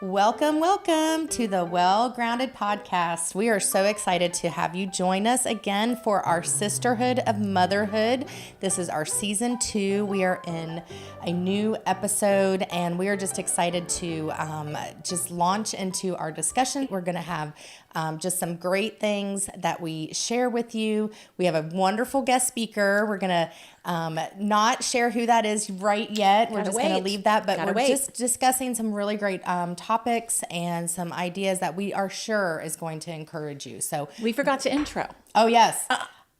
Welcome, welcome to the Well Grounded Podcast. We are so excited to have you join us again for our Sisterhood of Motherhood. This is our season 2. We are in a new episode, and we are just excited to just launch into our discussion. We're going to have just some great things that we share with you. We have a wonderful guest speaker. We're going to not share who that is right yet. We're just going to leave that, but we're just discussing some really great topics and some ideas that we are sure is going to encourage you. So we forgot to intro. Oh, yes.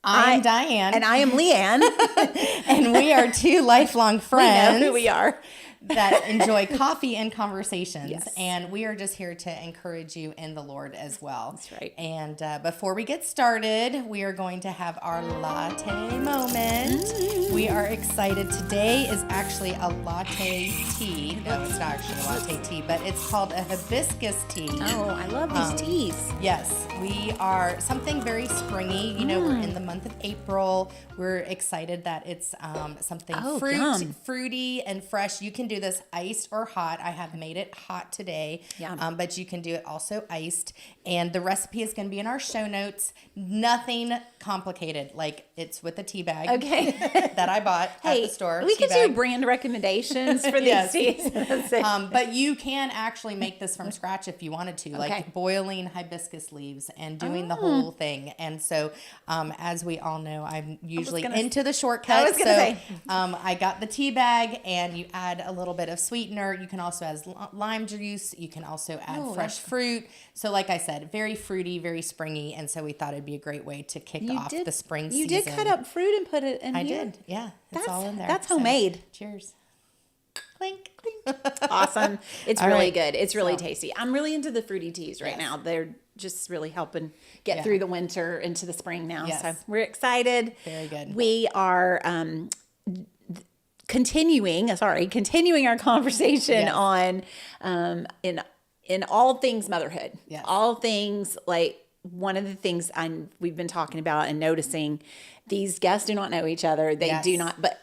I am Diane. And I am Leanne. And we are two lifelong friends. We know who we are. That enjoy coffee and conversations. Yes. And we are just here to encourage you in the Lord as well. That's right. And before we get started, we are going to have our latte moment. We are excited. Today is actually a latte tea. No, it's not actually a latte tea, but it's called a hibiscus tea. Oh, I love these teas. Yes, we are something very springy. You know, we're in the month of April. We're excited that it's something fruity and fresh. You can do this iced or hot. I have made it hot today, but you can do it also iced. And the recipe is going to be in our show notes. Nothing complicated. Like, it's with a tea bag that I bought at the store. We could do brand recommendations for these teas. But you can actually make this from scratch if you wanted to, like boiling hibiscus leaves and doing the whole thing. And so, as we all know, I'm usually into the shortcuts. I got the tea bag, and you add a little bit of sweetener. You can also add lime juice. You can also add fresh fruit. So like I said, very fruity, very springy. And so we thought it'd be a great way to kick off the spring season. You did cut up fruit and put it in here? I here? did, yeah. It's all in there. That's homemade. Cheers. Clink. Awesome. It's really good. It's really tasty. I'm really into the fruity teas right now. They're just really helping get through the winter into the spring now. Yes. So we're excited. Very good. We are continuing our conversation on in all things motherhood. Yes. All things, like, one of the things we've been talking about and noticing, these guests do not know each other. They do not, but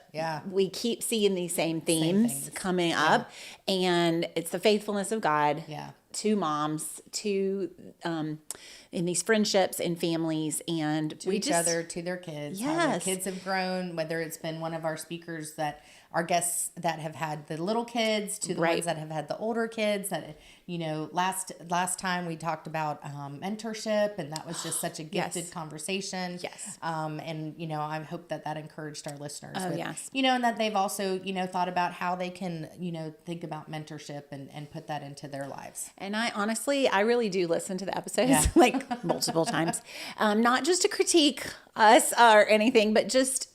we keep seeing these same themes coming up, and it's the faithfulness of God to moms, to in these friendships and families, and to each other, to their kids. Yes. How their kids have grown, whether it's been one of our speakers that our guests that have had the little kids to the ones that have had the older kids. That, you know, last time we talked about mentorship, and that was just such a gifted conversation. Yes. And, you know, I hope that encouraged our listeners. Yes. You know, and that they've also, you know, thought about how they can, you know, think about mentorship and put that into their lives. And I really do listen to the episodes like multiple times, not just to critique us or anything, but just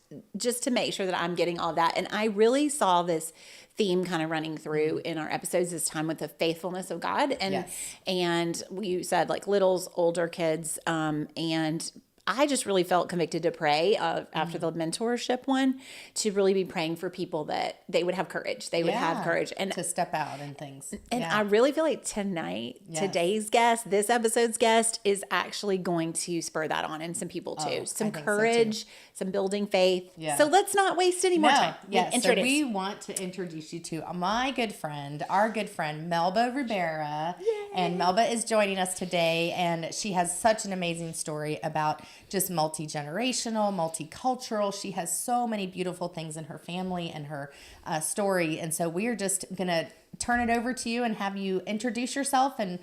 to make sure that I'm getting all that. And I really saw this theme kind of running through in our episodes this time with the faithfulness of God. And and you said, like, littles, older kids, and I just really felt convicted to pray after the mentorship one, to really be praying for people that they would have courage. They would have courage and to step out and things. And I really feel like today's guest, this episode's guest, is actually going to spur that on in some people too. Some courage, some building faith. Yeah. So let's not waste any more time. Yes. So we want to introduce you to our good friend, Melba Rubera. Yay. And Melba is joining us today, and she has such an amazing story about just multi-generational, multicultural. She has so many beautiful things in her family and her story. And so we are just going to turn it over to you and have you introduce yourself and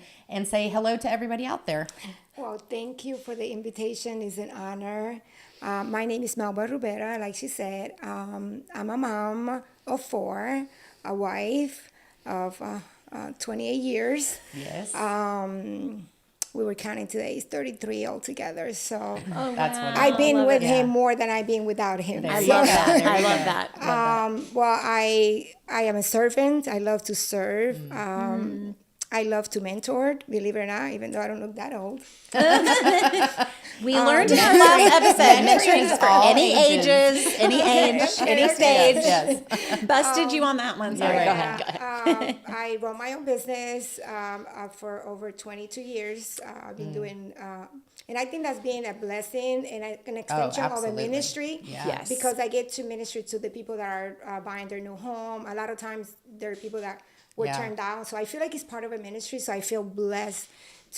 say hello to everybody out there. Well, thank you for the invitation. It's an honor. My name is Melba Rubera, like she said. I'm a mom of 4, a wife of 28 years. Yes. We were counting today. It's 33 altogether. So that's what I've been with him more than I've been without him. I love that. I love that. Well, I am a servant. I love to serve. I love to mentor, believe it or not, even though I don't look that old. We learned in our last episode, mentoring is for any ages, any age, any stage. Yes. Busted you on that one. Sorry, go ahead. I run my own business for over 22 years. I've been doing, and I think that's been a blessing and an extension of a ministry. Yeah. Yes. Because I get to minister to the people that are buying their new home. A lot of times there are people that were Yeah. turned down. So I feel like it's part of a ministry. So I feel blessed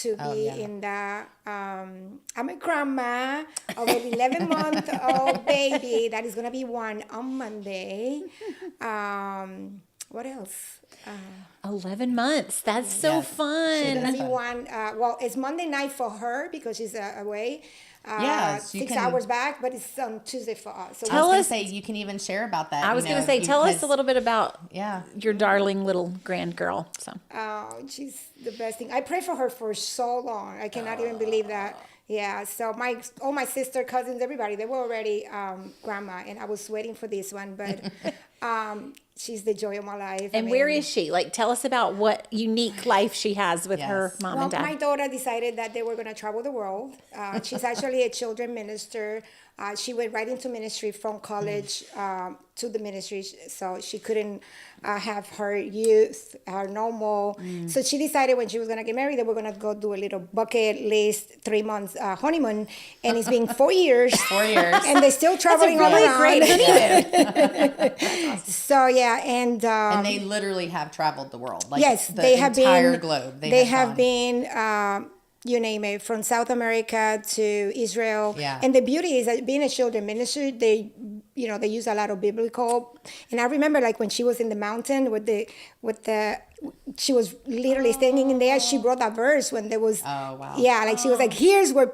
to be yeah. in that. I'm a grandma of an 11-month-old baby that is going to be one on Monday. What else? 11 months. That's so Yes. She's fun. going to be one. Well, it's Monday night for her because she's away. Yes, you 6 can- hours back, but it's on Tuesday for us. So I was Tell going to us- say, you can even share about that. I was going to say, tell us a little bit about your darling little grand girl. So she's the best thing. I prayed for her for so long. I cannot even believe that. Yeah. So all my sister, cousins, everybody, they were already grandma, and I was waiting for this one, but she's the joy of my life. And where is she? Like, tell us about what unique life she has with her Yes. mom Well, and dad. my daughter decided that they were going to travel the world. She's actually a children minister. She went right into ministry from college to the ministry, so she couldn't have her youth, her normal. So she decided when she was going to get married, they were going to go do a little bucket list 3 months honeymoon, and it's been 4 years. 4 years. And they're still traveling all really around. great honeymoon. So yeah, and they literally have traveled the world. Like yes, the they have entire been globe. They have gone. been you name it, from South America to Israel. Yeah. And the beauty is that being a children ministry, they use a lot of biblical. And I remember like when she was in the mountain with the she was literally standing in there. She brought that verse when there was. Oh, wow. Yeah, like she was like, here's where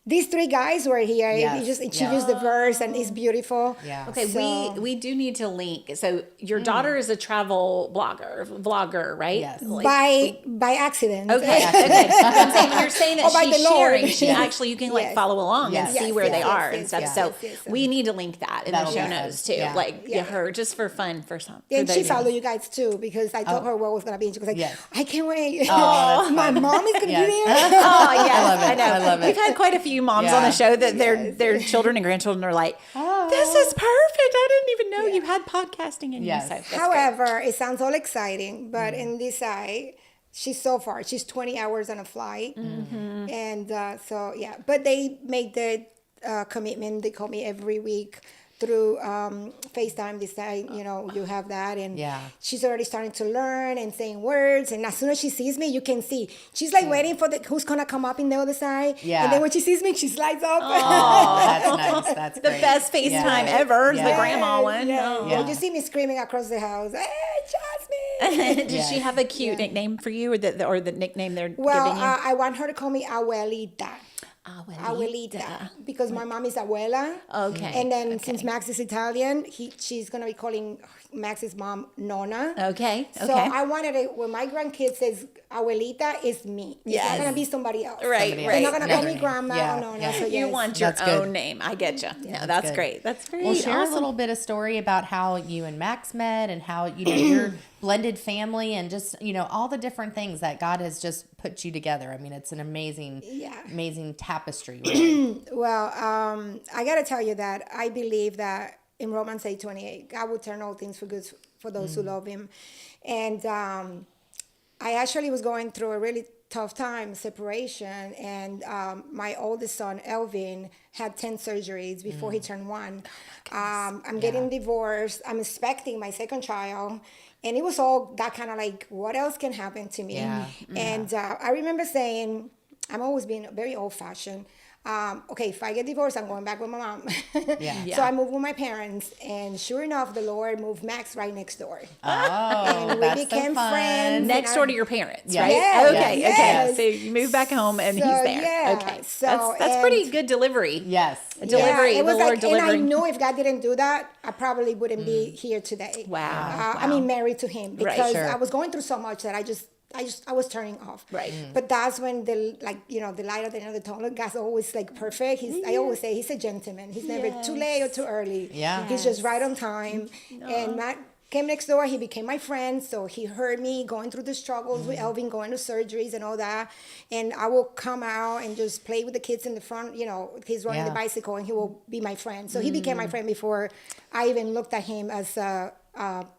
these 3 guys were here. Yes, She used the verse, and it's beautiful. Yeah. Okay, So- we do need to link. So your daughter is a travel vlogger, right? Yes. Like, by accident. Okay. I'm saying when you're saying that Or by she's the Lord. sharing, you can like Yes. follow along Yes. and see Yes, where yes, they yes, are and yes, stuff. yes, So yes, yes. we need to link that in That'll the show be fun. notes too. Yeah. Like Yeah. her just for fun for some. And for she those- followed you guys too, because I told her what was gonna be, and she was like, Yes. "I can't wait! Oh, that's My fun. mom is gonna Yes. be there." Oh yes, I love it. know. I love it. We've had quite a few moms Yeah. on the show that their children and grandchildren are like, "This is perfect. I didn't even know you had podcasting in Yes. you." So that's However, it sounds all exciting, but Mm-hmm. in this side, she's 20 hours on a flight, Mm-hmm. and so yeah. But they made the commitment. They call me every week through FaceTime. They say, you have that, and Yeah. she's already starting to learn and saying words. And as soon as she sees me, you can see she's like waiting for who's gonna come up in the other side. Yeah. And then when she sees me, she slides up. Oh, that's nice. That's the great. best FaceTime Yeah. ever is the Yeah. grandma one. Yeah. Oh. Yeah. And you see me screaming across the house, "Hey, Jasmine!" Does she have a cute nickname for you, or the nickname they're Well, giving you? I want her to call me Abuelita. Abuelita, because my mom is abuela. Okay, And then since Max is Italian, she's gonna be calling Max's mom Nona. Okay. So I wanted it when my grandkid says abuelita, it's me. It's Yes. not gonna be somebody else. Right, Somebody They're right. not gonna call me Right. grandma Yeah, or Nona. yeah. So You yes. want your That's good. own name. I get you. No, that's good. great. That's great. Well, share Awesome. a little bit of story about how you and Max met and how, your blended family and just, all the different things that God has just put you together. I mean, it's an amazing, amazing tapestry. Really. Well, I gotta tell you that I believe that in Romans 8:28, God will turn all things for good for those who love Him, and I actually was going through a really tough time, separation, and my oldest son Elvin had 10 surgeries before he turned 1. I'm getting divorced. I'm expecting my second child. And it was all that kind of like, what else can happen to me? Yeah. And I remember saying, I'm always being very old fashioned. Okay, if I get divorced, I'm going back with my mom. Yeah. So I moved with my parents, and sure enough, the Lord moved Max right next door. Oh, And we that's became so fun. friends. Next door to your parents, Yes. right? Yes, Okay. yes. So you move back home and So, he's there. yeah. Okay. So, that's pretty and- good delivery. Yes. Delivery, it was the Lord like, and I delivering. knew if God didn't do that, I probably wouldn't be here today. Wow. I mean, married to Him, Right, because sure. I was going through so much that I was turning off. Right. But that's when the light at the end of the tunnel, God's always like perfect. I always say He's a gentleman. He's never too late or too early. Yeah. He's just right on time. And Matt came next door. He became my friend. So he heard me going through the struggles with Elvin, going to surgeries and all that. And I will come out and just play with the kids in the front. He's riding the Yeah. bicycle, and he will be my friend. So he became my friend before I even looked at him as a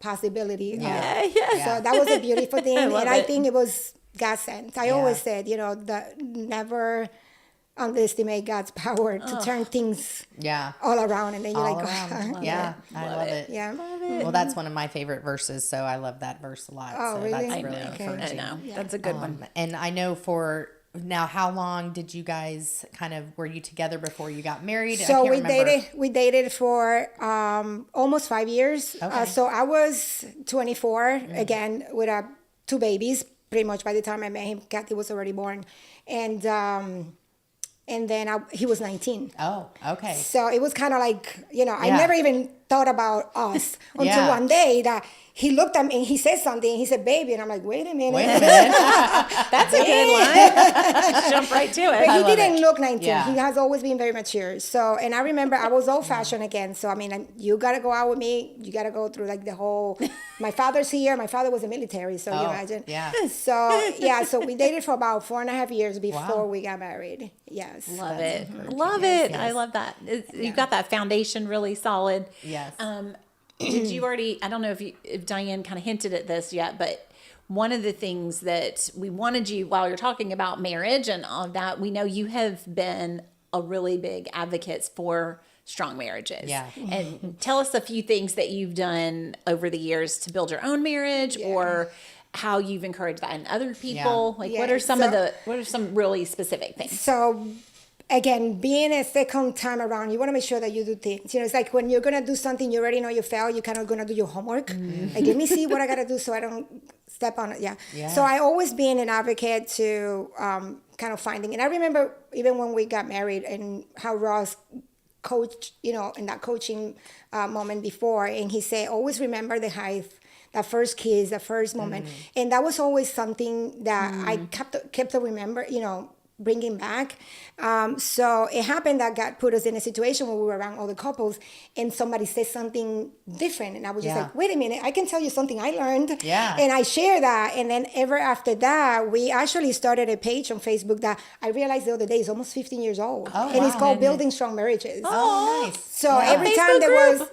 possibility. Yeah. So that was a beautiful thing. love And I it. think it was God sent. I always said, never underestimate God's power to turn things all around, and then you're All like, around. oh, Yeah, I love it. yeah. Well, that's one of my favorite verses, so I love that verse a lot. Oh, so really? that's I really know. Okay. encouraging. I know. That's a good one. And I know for now, how long did you guys were you together before you got married? I So can't remember. we dated for almost 5 years. Okay. So I was 24 again with two babies. Pretty much by the time I met him, Kathy was already born, and then he was 19. Oh, okay. So it was kind of like, I Yeah. never even thought about us until Yeah. one day that he looked at me and he said something. And he said, "Baby," and I'm like, "Wait a minute." Wait a minute. That's a good line. Jump right to it. But he love didn't it. look 19. Yeah. He has always been very mature. So, and I remember I was old fashioned again. So, I mean, you got to go out with me. You got to go through like the whole, my father's here. My father was in the military. So you imagine. yeah. So we dated for about 4.5 years before we got married. Yes. Love That's it. encouraging. Love Yes, it. yes. I love that. You've got that foundation really solid. Yes. Did you already, I don't know if Diane kind of hinted at this yet, but one of the things that we wanted you, while you're talking about marriage and all of that, we know you have been a really big advocate for strong marriages. Yeah. And tell us a few things that you've done over the years to build your own marriage or how you've encouraged that in other people. Like what are some really specific things? So again, being a second time around, you want to make sure that you do things. It's like when you're going to do something, you already know you failed, you're kind of going to do your homework. Like, let me see what I got to do so I don't step on it. Yeah. So I always been an advocate to kind of finding. And I remember even when we got married and how Ross coached, in that coaching moment before. And he said, always remember the height, that first kiss, the first moment. And that was always something that I kept to remember, bringing back. So it happened that God put us in a situation where we were around other couples and somebody said something different. And I was just like, wait a minute, I can tell you something I learned. Yeah. And I share that. And then ever after that, we actually started a page on Facebook that I realized the other day is almost 15 years old. Oh, and it's wow. called Building Strong Marriages. Oh, nice. So every time Facebook there group. was,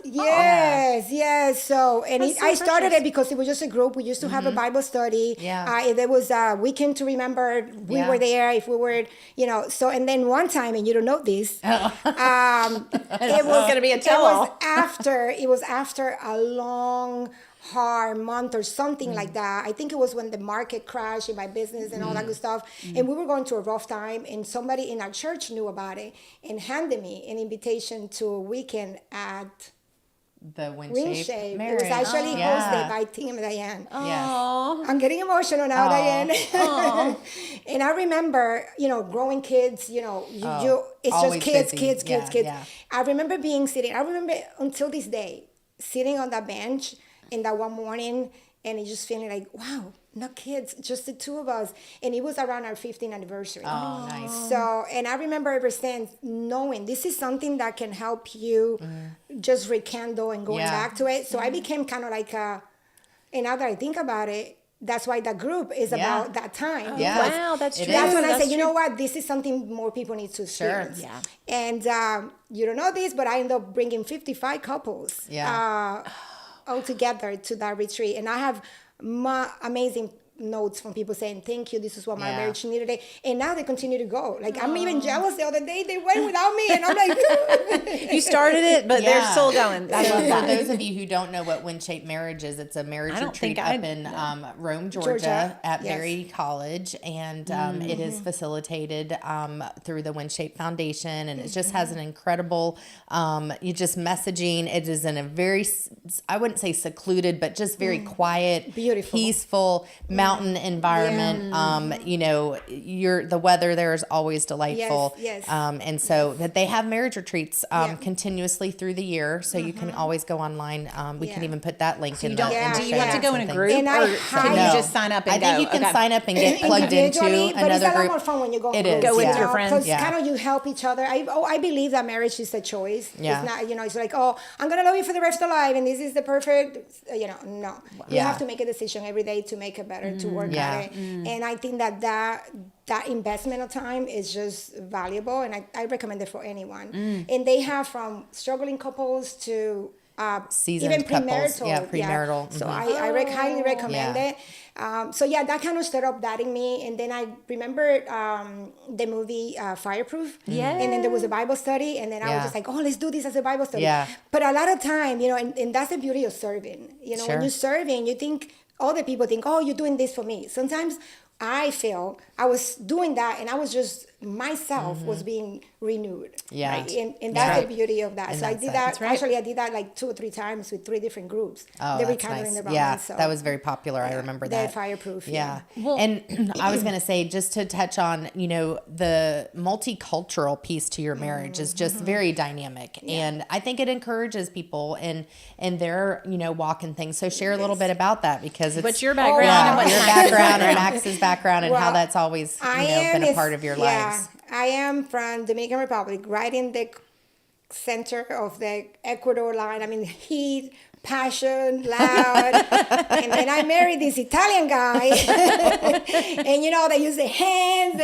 yes. So, and That's so I started precious. it because it was just a group. We used to have a Bible study. Yeah. There was a weekend to remember we were there, if we were, so, and then one time, and you don't know this, it was gonna be a tell-all. It was after a long, hard month or something like that. I think it was when the market crashed in my business and all that good stuff. And we were going through a rough time, and somebody in our church knew about it and handed me an invitation to a weekend at The Wind Wind-Shaped Shape. It Marriage. was actually Yeah. hosted by Tim and Diane. Yes. I'm getting emotional now, Diane. And I remember, growing kids, it's always just busy. kids. Yeah. I remember I remember until this day, sitting on that bench in that one morning and it just feeling like, wow, no kids, just the two of us. And it was around our 15th anniversary. Oh, nice. So, and I remember ever since knowing this is something that can help you just rekindle and going back to it. So I became kind of like and now that I think about it, that's why that group is about that time. Yeah. Wow, that's It true. That's when I That's said, you true. know what, this is something more people need to experience. Yeah. And you don't know this, but I ended up bringing 55 couples all together to that retreat. And I have amazing notes from people saying, thank you, this is what my marriage needed. And now they continue to go. Like, I'm even jealous. The other day they went without me, and I'm like, You started it, but they're still going. I So love for that. those of you who don't know what Wind-Shaped Marriage is, it's a marriage retreat up in Rome, Georgia, at Berry College, and it is facilitated through the Wind-Shaped Foundation, and it just has an incredible, messaging. It is in a very, I wouldn't say secluded, but just very quiet, Beautiful. peaceful mountain environment. The weather there is always delightful. Yes. And so that they have marriage retreats continuously through the year, so you can always go online. We can even put that link in the Do in the you have to show go notes in a and group, things. And I or can highly- you No. just sign up and I go? think you can Okay. sign up and get plugged into individually, but it's another a lot group. more fun when you go It in is, groups, Go with yeah. your friends. because Yeah. kind of you help each other. I believe that marriage is a choice. Yeah. It's not, it's like, oh, I'm gonna love you for the rest of life, and this is the perfect, no. You Yeah. have to make a decision every day to make it better, to work Yeah. at it. And I think that investment of time is just valuable, and I recommend it for anyone. And they have from struggling couples to Seasoned even couples. premarital. Yeah, premarital. So I highly recommend Yeah. it. So yeah, that kind of stirred up that in me. And then I remember the movie Fireproof. Yeah. And then there was a Bible study. And then I was Yeah. just like, oh, let's do this as a Bible study. Yeah. But a lot of time, and that's the beauty of serving. When Sure. you're serving, you think, other people think, oh, you're doing this for me. Sometimes I feel I was doing that and I was just, myself was being renewed. Yeah. Right? And that's Yeah. the beauty of that. In So I that did sense. that. That's right. Actually, I did that like 2 or 3 times with 3 different groups. Oh, They were that's encountering nice. the Yeah, balance. So. that was very popular. I remember They're that. Fireproof. Yeah. Well- And I was going to say, just to touch on, the multicultural piece to your marriage is just very dynamic. And I think it encourages people in their, walk and things. So share a little bit about that, because it's What's your background? yeah, and what's your Max's background and Max's background and how Well, that's always, been a part of your lives. I am from Dominican Republic, right in the center of the Ecuador line. I mean, heat, passion, loud. And then I married this Italian guy. And they use their hands.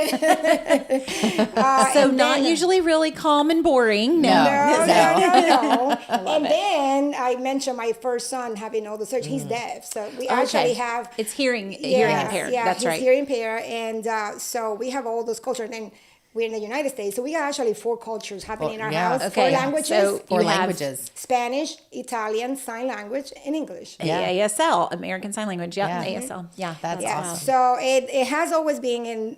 So and not then- usually really calm and boring. No. No. And then I mentioned my first son having all the surgery. He's deaf. So we actually have... It's hearing Yeah, impaired. Yeah, That's he's right. hearing impaired, and so we have all those cultures. And we're in the United States, so we got actually 4 cultures happening in our house. Okay. 4 languages: So 4 you have languages. Spanish, Italian, sign language, and English. Yeah. ASL, American Sign Language. Yep, Yeah. ASL. Yeah, That's Yeah, awesome. so it has always been in.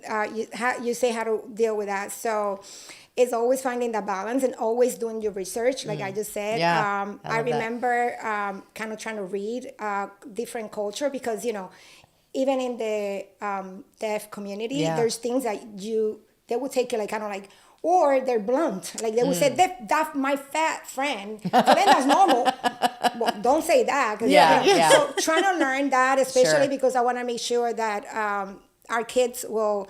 You say how to deal with that. So it's always finding the balance and always doing your research, like I just said. Yeah, I I love that. remember kind of trying to read different culture, because even in the deaf community, Yeah. there's things that they would take it like kind of like. Or they're blunt, like they would say, "That my fat friend." For them, that's normal. Well, don't say that. 'Cause, Yeah. So trying to learn that, especially Sure. because I want to make sure that our kids will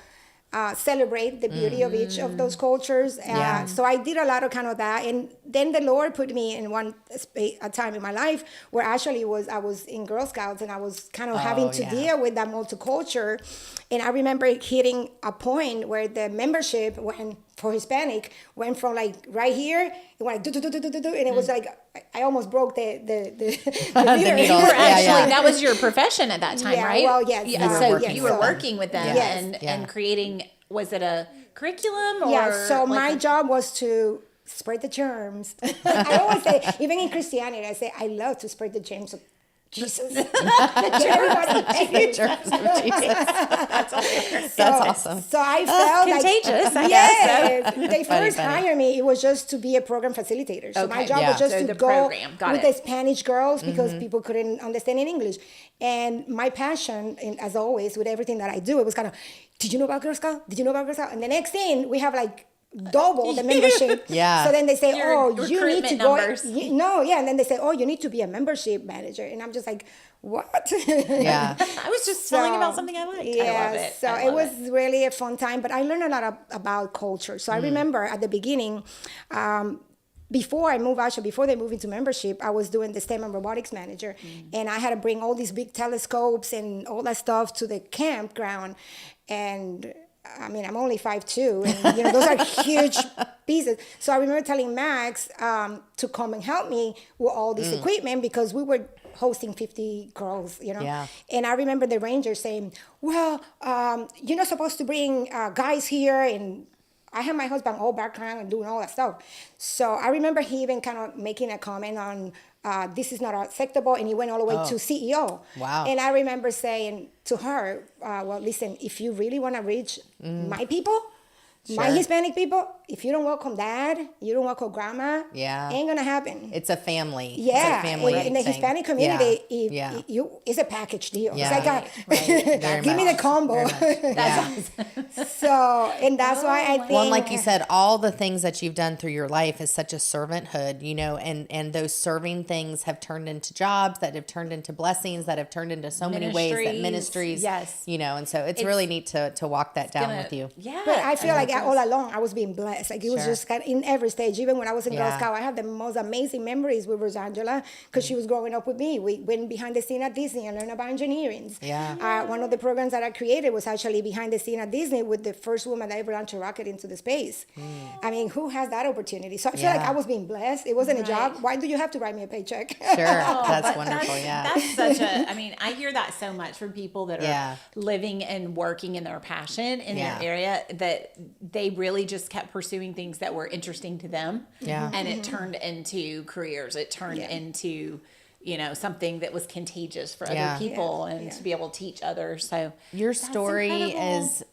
celebrate the beauty of each of those cultures. Yeah. So I did a lot of kind of that, and then the Lord put me in a time in my life where actually I was in Girl Scouts, and I was kind of having to yeah. deal with that multicultural. And I remember hitting a point where the membership for Hispanic went from like right here, it went like do, and it was like I almost broke the meter. needle. You were Yeah, actually yeah. that was your profession at that time, Yeah, right? well, yes. Yeah, You were so working you were with them. working with them Yes. and creating. Was it a curriculum? Or Yeah, so like my job was to spread the germs. I always say, even in Christianity, I say I love to spread the germs of Jesus. Get everybody The germs of Jesus. That's awesome. So I felt contagious, I like, guess. yes, they first funny. hired me. It was just to be a program facilitator. So my Okay. job Yeah. was just So to the go program. Got with it. the Spanish girls because Mm-hmm. people couldn't understand in English. And my passion, and as always, with everything that I do, it was kind of, did you know about Girl Scout? Did you know about Girl Scout? And the next thing, we have like double the membership. Yeah. So then they say, Your oh, you need to recruitment go. numbers. No, yeah. And then they say, oh, you need to be a membership manager. And I'm just like, what? Yeah. I was just telling about something I liked. Yeah, I love it. so I it love was really a fun time, but I learned a lot about culture. So I remember at the beginning, before they moved into membership, I was doing the STEM and robotics manager, and I had to bring all these big telescopes and all that stuff to the campground, and I mean, I'm only 5'2", and those are huge pieces. So I remember telling Max to come and help me with all this equipment, because we were hosting 50 girls, Yeah. And I remember the ranger saying, well, you're not supposed to bring guys here, and I have my husband all background and doing all that stuff. So I remember he even kind of making a comment on this is not acceptable, and he went all the way to CEO. Wow. And I remember saying to her, well, listen, if you really want to reach my people, my Sure. Hispanic people, if you don't welcome dad, you don't welcome grandma, Yeah. ain't gonna happen. It's a family. Yeah, It's a family in the thing. Hispanic community, Yeah. it's a package deal. Yeah. It's like Very give me the much. combo. Yeah. So, and that's why I think. Well, and like you said, all the things that you've done through your life is such a servanthood, and those serving things have turned into jobs that have turned into blessings that have turned into so many ways that ministries, Yes. and so it's really neat to walk that down with you. Yeah. But I feel like all along I was being blessed. blessed. Like it was Sure. just kind of in every stage. Even when I was in Girl Yeah. Scout, I have the most amazing memories with Rosangela because she was growing up with me. We went behind the scene at Disney and learned about engineering. Yeah. One of the programs that I created was actually behind the scene at Disney with the first woman that ever launched a rocket into the space. I mean, who has that opportunity? So I feel like Yeah. I was being blessed. It wasn't a job. Right. Why do you have to write me a paycheck? Sure. That's But wonderful. Yeah. That's such a, I mean, I hear that so much from people that are Yeah. living and working in their passion in Yeah. their area, that they really just kept pursuing things that were interesting to them. Yeah. And it turned into careers. It turned into, you know, something that was contagious for Yeah. other people and Yeah. to be able to teach others. So Your that's story incredible. is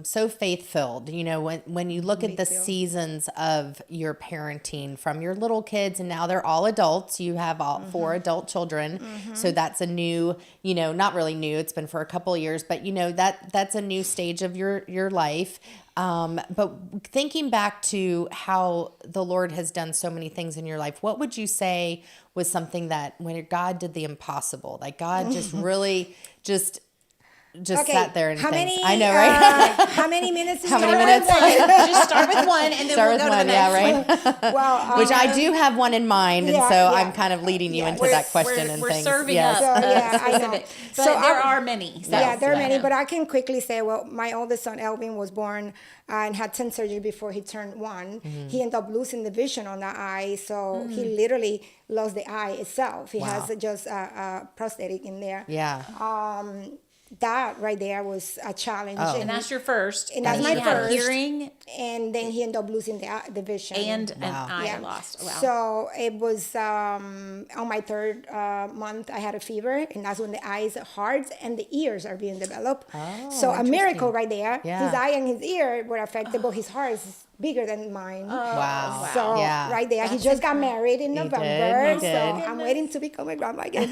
so faith filled. You know, when you look at the too. seasons of your parenting from your little kids, and now they're all adults. You have all 4 adult children, so that's a new, you know, not really new. It's been for a couple of years, but you know that's a new stage of your life. But thinking back to how the Lord has done so many things in your life, what would you say was something that when God did the impossible, like God just really just Okay, sat there and how thinks, many? I know, right? How many minutes? How many start minutes? with? Just start with one and then Start we'll with go to one, the yeah, next one. right? Well, Which I do have one in mind, and Yeah, so yeah. I'm kind of leading you Yeah. into We're- that question and we're things. serving Yes. up So, yeah, I know. specific. But So there I- are many. So, Yeah, there are yeah. many, but I can quickly say, well, my oldest son, Elvin, was born and had 10 surgery before he turned 1. He ended up losing the vision on the eye, so he literally lost the eye itself. He Wow. has just a prosthetic in there. Yeah. That right there was a challenge. Oh. And that's your first. And that's he my had first. hearing And then he ended up losing the vision. and Wow. an eye Yeah. lost. Wow. So it was on my 3rd month, I had a fever, and that's when the eyes, hearts, and the ears are being developed. Oh, So a miracle right there. Yeah. His eye and his ear were affected, but his heart is bigger than mine. Wow. So Yeah. right there, he just got married in He November. did. So I'm waiting to become a grandma again.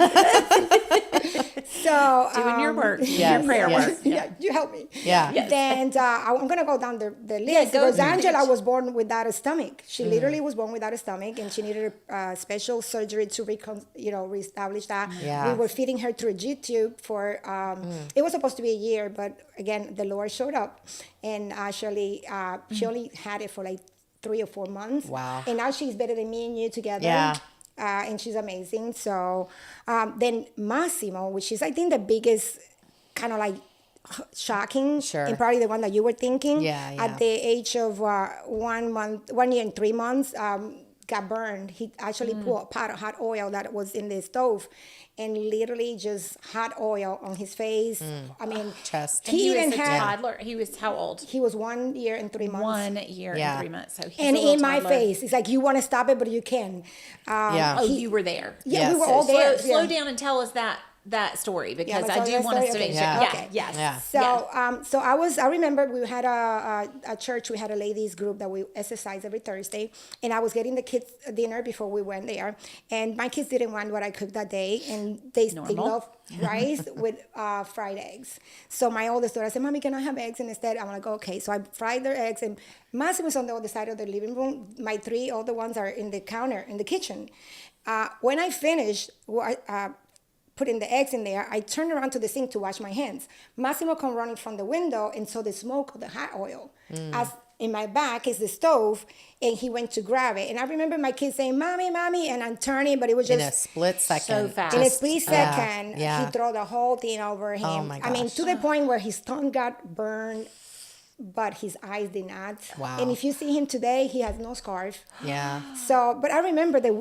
So Doing your work, Yes, your prayer yes. work. yeah, you help me. Yeah. Yes. Then I'm gonna go down the list. go Rosangela through. was born without a stomach. She literally was born without a stomach, and she needed a special surgery to reestablish that. Yeah. We were feeding her through a G tube for. It was supposed to be a year, but again, the Lord showed up, and actually, she only had it for like 3 or 4 months. Wow. And now she's better than me and you together. Yeah. And she's amazing. So then Massimo, which is I think the biggest kind of like shocking, Sure. and probably the one that you were thinking. Yeah, yeah. At the age of 1 year and 3 months, got burned. He actually put a pot of hot oil that was in the stove, and literally just hot oil on his face. I mean, Chest. And he even was a had. toddler. He was how old? He was 1 year and 3 months. 1 year Yeah. and 3 months. So he's And a little in my toddler. face, it's like you want to stop it, but you can. Yeah. Oh, you were there. Yeah, Yes. we were So all there. Slow yeah. down and tell us that story because let's I tell do that want us to story? make Okay. sure. Yeah. Yeah. Okay. Yes. Yeah. Yeah. So, I remember we had a church. We had a ladies group that we exercise every Thursday, and I was getting the kids dinner before we went there. And my kids didn't want what I cooked that day, and they Normal. love rice with fried eggs. So my oldest daughter said, "Mommy, can I have eggs?" And instead, I'm like, "Okay." So I fried their eggs, and Massimo's on the other side of the living room. My 3 older ones are in the counter in the kitchen. When I finished, putting the eggs in there, I turned around to the sink to wash my hands. Massimo come running from the window and saw the smoke of the hot oil. As in my back is the stove, and he went to grab it. And I remember my kids saying, "Mommy, Mommy," and I'm turning, but it was In just a split second. fast. in a Just- split yeah, second. Yeah. He threw the whole thing over him. Oh my I mean, gosh. to the point where his tongue got burned, but his eyes did not. Wow. And if you see him today, he has no scarf. Yeah. So, but I remember that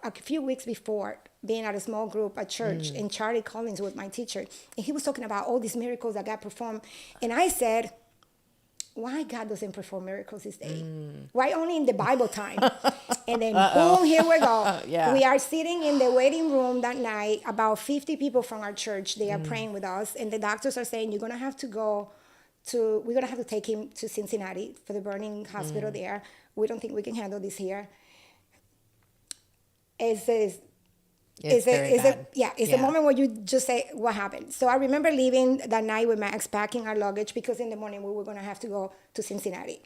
a few weeks before, being at a small group at church, and Charlie Collins was my teacher, and he was talking about all these miracles that God performed. And I said, why God doesn't perform miracles this day? Why only in the Bible time? And then boom, here we go. Yeah. We are sitting in the waiting room that night, about 50 people from our church, they are praying with us, and the doctors are saying, we're gonna have to take him to Cincinnati for the burning hospital there. We don't think we can handle this here. It's very bad. the moment where you just say, what happened? So I remember leaving that night with Max, packing our luggage, because in the morning we were going to have to go to Cincinnati.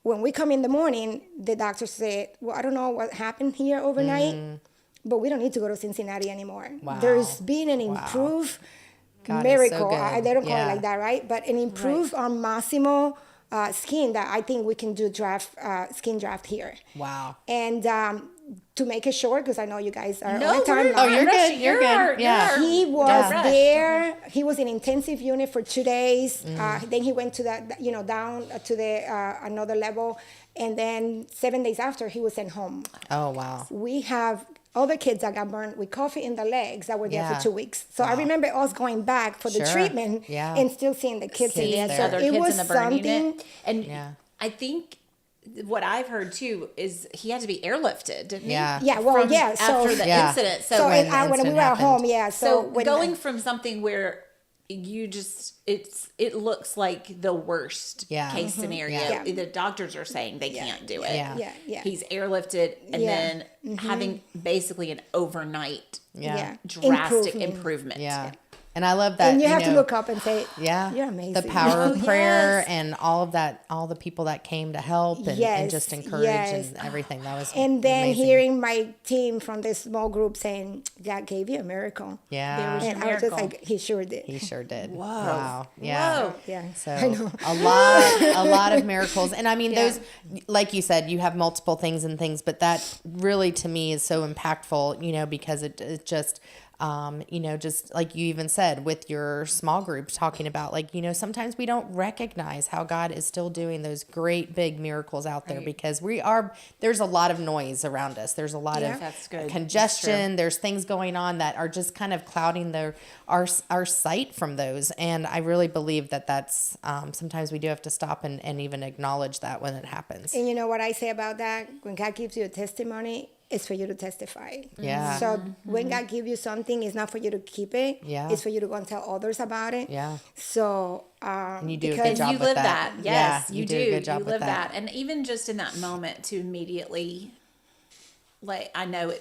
When we come in the morning, the doctor said, well, I don't know what happened here overnight, but we don't need to go to Cincinnati anymore. Wow. There's been an Wow. improved God is so miracle. good. They don't call Yeah. it like that, right? But an improved on Massimo skin that I think we can do skin draft here. Wow. And to make it short, because I know you guys are No, on the time. Oh, you're good. You're good. Yeah. He was Yeah. there. He was in intensive unit for 2 days. Mm. Then he went to down to the another level, and then 7 days after he was sent home. Oh, wow. We have other kids that got burned with coffee in the legs that were there Yeah. for 2 weeks. So I remember us going back for the Sure. treatment Yeah. and still seeing the kids in Seeing there. the other So it kids was in the burn something. unit. And Yeah. I think what I've heard too is he had to be airlifted, didn't Yeah. he? Yeah, well, yeah. So, After the Yeah. incident. so when when, the when we incident were at happened. home, yeah. So when, going from something where you just it looks like the worst Yeah. case scenario. Yeah. The doctors are saying they can't do it. Yeah. Yeah. He's airlifted and Yeah. then having basically an overnight Yeah. drastic improvement. Yeah. And I love that. And you have to know, look up and say, Yeah. you're amazing. The power of Oh, prayer yes. and all of that, all the people that came to help and, Yes, just encourage yes. and everything. That was And then amazing. hearing my team from this small group saying, God gave you a miracle. Yeah. was And I was just miracle. like, he sure did. He sure did. Whoa. Wow. Yeah. Whoa. Yeah. So I know. a lot of miracles. And I mean, Yeah. those, like you said, you have multiple things, but that really to me is so impactful, because it just, just like you even said with your small group talking about sometimes we don't recognize how God is still doing those great big miracles out there because there's a lot of noise around us. There's a lot Yeah. of That's good. congestion. There's things going on that are just kind of clouding our sight from those. And I really believe that's sometimes we do have to stop and even acknowledge that when it happens. And you know what I say about that? When God gives you a testimony, it's for you to testify. Yeah. So when God gives you something, it's not for you to keep it. Yeah. It's for you to go and tell others about it. Yeah. So And you do a because good job You with live that. that. Yes, Yeah, you do do. a good job You with live that. And even just in that moment to immediately, I know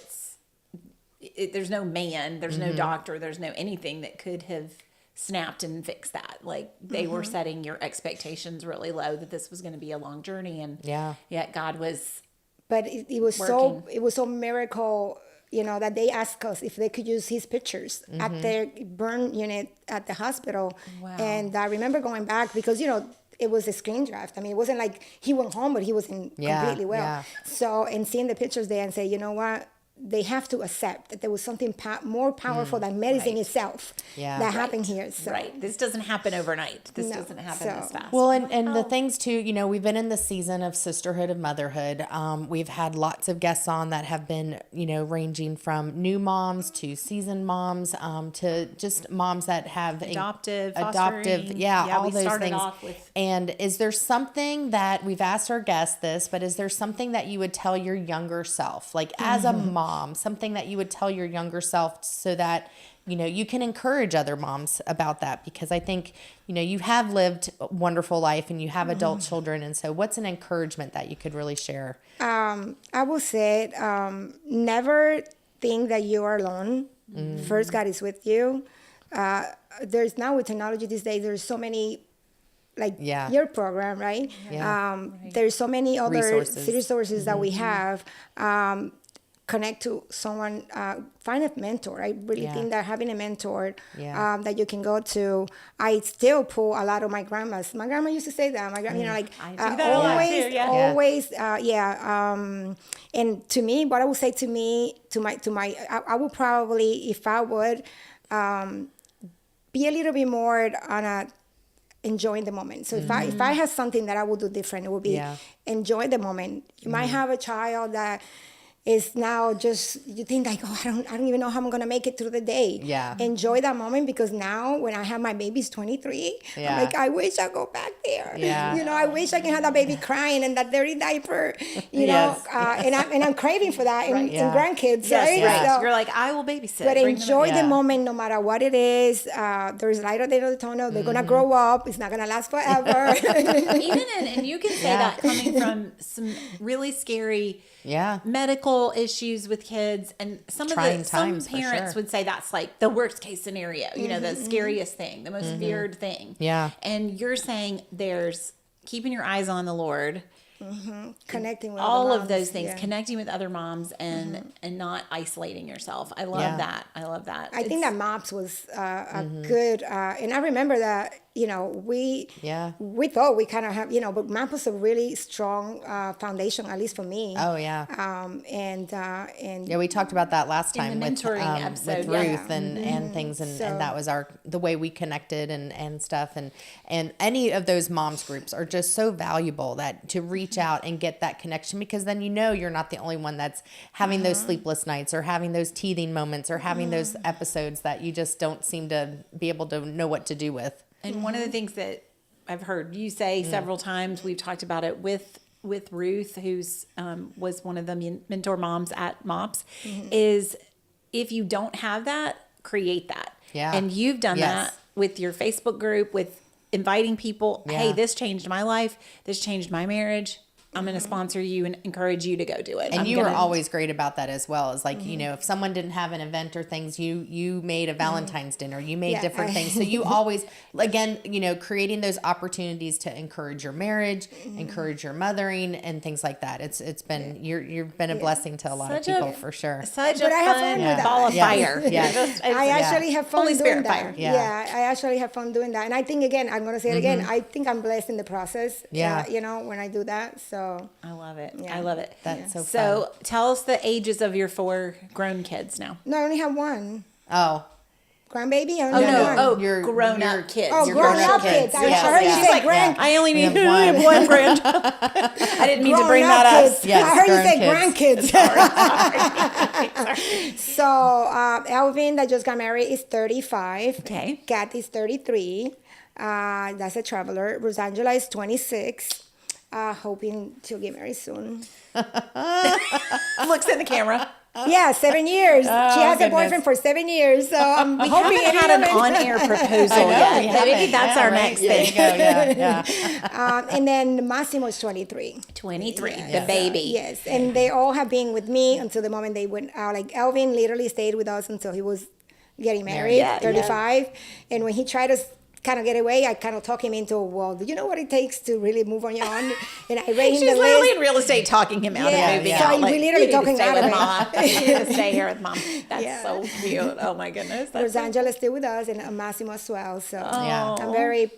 there's no man, there's no doctor, there's no anything that could have snapped and fixed that. They were setting your expectations really low that this was going to be a long journey. And yet God was. But it was working. so miracle, that they asked us if they could use his pictures at their burn unit at the hospital. Wow. And I remember going back because, it was a screen draft. I mean, it wasn't like he went home, but he was in completely well. Yeah. So, and seeing the pictures there and say, you know what? They have to accept that there was something more powerful than medicine itself that happened here. So. Right. This doesn't happen overnight. This No. doesn't happen this fast. Well, and the things too, we've been in the season of sisterhood of motherhood. We've had lots of guests on that have been, ranging from new moms to seasoned moms, to just moms that have Adoptive, all we those started things. off with. And is there something that we've asked our guests this, but is there something that you would tell your younger self, like as a mom, something that you would tell your younger self so that you can encourage other moms about that? Because I think you have lived a wonderful life and you have adult children, and so what's an encouragement that you could really share? I will say, never think that you are alone. First, God is with you. There's now with technology these days, there's so many, your program, right? Yeah. There's so many other resources that we have. Connect to someone, find a mentor. I really think that having a mentor that you can go to. I still pull a lot of my grandmas. My grandma used to say that. My grandma, I do that a lot too, always. And to me, what I would say to my, I would probably, if I would, be a little bit more on enjoying the moment. So if I had something that I would do different, it would be enjoy the moment. You might have a child that is now just, you think like, I don't even know how I'm going to make it through the day. Yeah. Enjoy that moment, because now when I have my baby's 23, I'm like, I wish I go back there. Yeah. I wish I can have that baby crying and that dirty diaper, know, and I'm craving for that in grandkids, right? Right. So, You're like, I will babysit. but Bring them enjoy in. the moment no matter what it is. There's light at the end of the tunnel. They're going to grow up. It's not going to last forever. And you can say that coming from some really scary medical issues with kids, and some Trying some times, for parents sure. would say that's like the worst case scenario, the scariest thing, the most feared thing. Yeah. And you're saying there's keeping your eyes on the Lord, Connecting with all other of moms. those things, Yeah. connecting with other moms and not isolating yourself. I love that. I love that. I think that MOPS was a good, and I remember that we thought we kind of have, but MAP was a really strong foundation, at least for me. Oh yeah. And Yeah, we talked about that last time the mentoring episode, with Ruth and things, and that was the way we connected and stuff, and any of those moms groups are just so valuable that to reach out and get that connection, because then you're not the only one that's having those sleepless nights or having those teething moments or having those episodes that you just don't seem to be able to know what to do with. And one of the things that I've heard you say several times, we've talked about it with Ruth, who's was one of the mentor moms at MOPS, is if you don't have that, create that. Yeah. And you've done that with your Facebook group, with inviting people. Hey, this changed my life. This changed my marriage. I'm going to sponsor you and encourage you to go do it. And you were always great about that as well. It's like, if someone didn't have an event or things, you made a Valentine's dinner, you made different things. So you always, again, creating those opportunities to encourage your marriage, encourage your mothering and things like that. It's been, you've been a blessing to a lot of people for sure. Such but a I have fun with that. ball of fire. Yeah. I actually have fun Holy doing Spirit that. fire. Yeah, I actually have fun doing that. And I think, again, I'm going to say it again, I think I'm blessed in the process, when I do that. So I love it. Yeah. I love it. That's so fun. So tell us the ages of your 4 grown kids now. no, I only have one. Oh. Grandbaby? I only have one. Oh, Your grown-up kids. Oh, your grown-up kids. I heard you say grand. I only need have one. one grandchild. I didn't mean to bring Grown-up that up. kids. Yes, I heard you say grandkids. grandkids. So Elvin, that just got married, is 35. Okay. Kat is 33. That's a traveler. Rosangela is 26. Hoping to get married soon. Looks in the camera. Yeah, 7 years. She has a goodness. boyfriend for 7 years. So I'm We hoping haven't had an on-air proposal we yet. Maybe haven't. that's Yeah, our right. next There thing. you go. Yeah. and then Massimo is 23. 23, Yes. the baby. Yes, and they all have been with me until the moment they went out. Like Elvin literally stayed with us until he was getting married, Yeah, 35. And when he tried to kind of get away, I kind of talk him into, well, do you know what it takes to really move on your own? And I rate him She's the literally list. in real estate talking him out Yeah, of moving so out. we literally you need talking to stay out with of it. Mama. You need to stay here with Mom. That's Yeah. so cute. Oh my goodness. That's so Rosangela is still with us, and Massimo as well. So Yeah. I'm very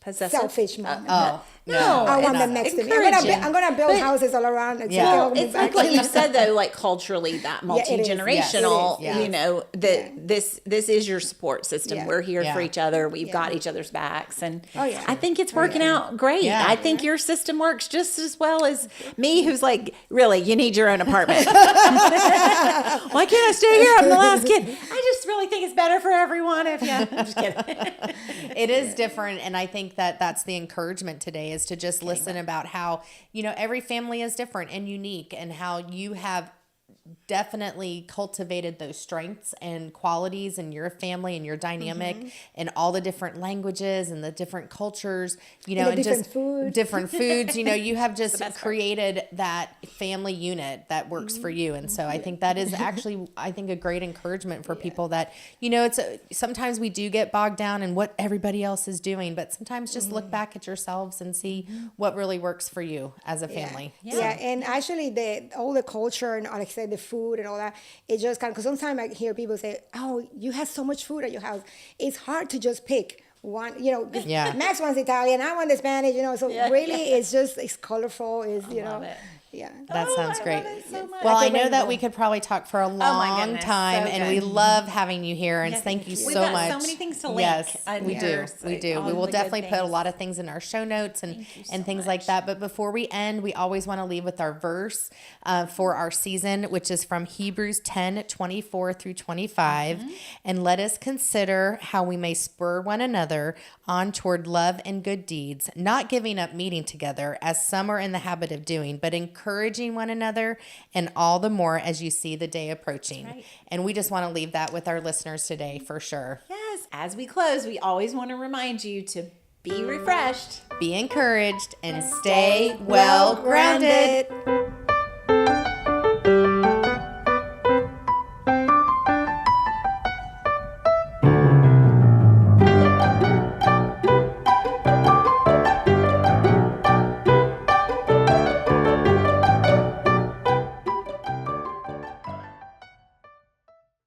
possessive. selfish mom. Oh. No, I want it's them next to me. encouraging. I'm gonna build houses all around. And Yeah. Well, it's like what you said though, like culturally, that Yeah, it is. multi-generational, Yes, it is. you know, that this is your support system. Yeah. We're here for Yeah. each other. We've got each other's backs, and Oh, yeah. I think it's working out great. Yeah. I think your system works just as well as me, who's like, really, you need your own apartment. Why can't I stay here? I'm the last kid. I just really think it's better for everyone. I'm just kidding. It is different, and I think that that's the encouragement today, is to just listen about how every family is different and unique, and how you have definitely cultivated those strengths and qualities in your family and your dynamic and all the different languages and the different cultures, the and different just food. different foods. You have just best part. created that family unit that works for you. And so I think that is actually, a great encouragement for people that, sometimes we do get bogged down in what everybody else is doing, but sometimes just look back at yourselves and see what really works for you as a family. Yeah, and actually all the culture and like I said, the food and all that, it just kind of, because sometimes I hear people say, oh, you have so much food at your house. It's hard to just pick one, 'cause Yeah. Max wants Italian, I want the Spanish, so really it's colorful, love it. Yeah. That sounds I great. love it so much. Well, I can't know wait that to we go. could probably talk for a my long goodness, time, so and we good. love having you here. And thank you We've so got much. so many things to link Yes, on we do. yours, We do. all We will the good definitely put a things. lot of things in our show notes and you so things like much. that. But before we end, we always want to leave with our verse for our season, which is from Hebrews 10:24 through 25. And let us consider how we may spur one another on toward love and good deeds, not giving up meeting together as some are in the habit of doing, but encouraging one another, and all the more as you see the day approaching. right. And we just want to leave that with our listeners today for sure. Yes. As we close, we always want to remind you to be refreshed. Be encouraged and stay well grounded.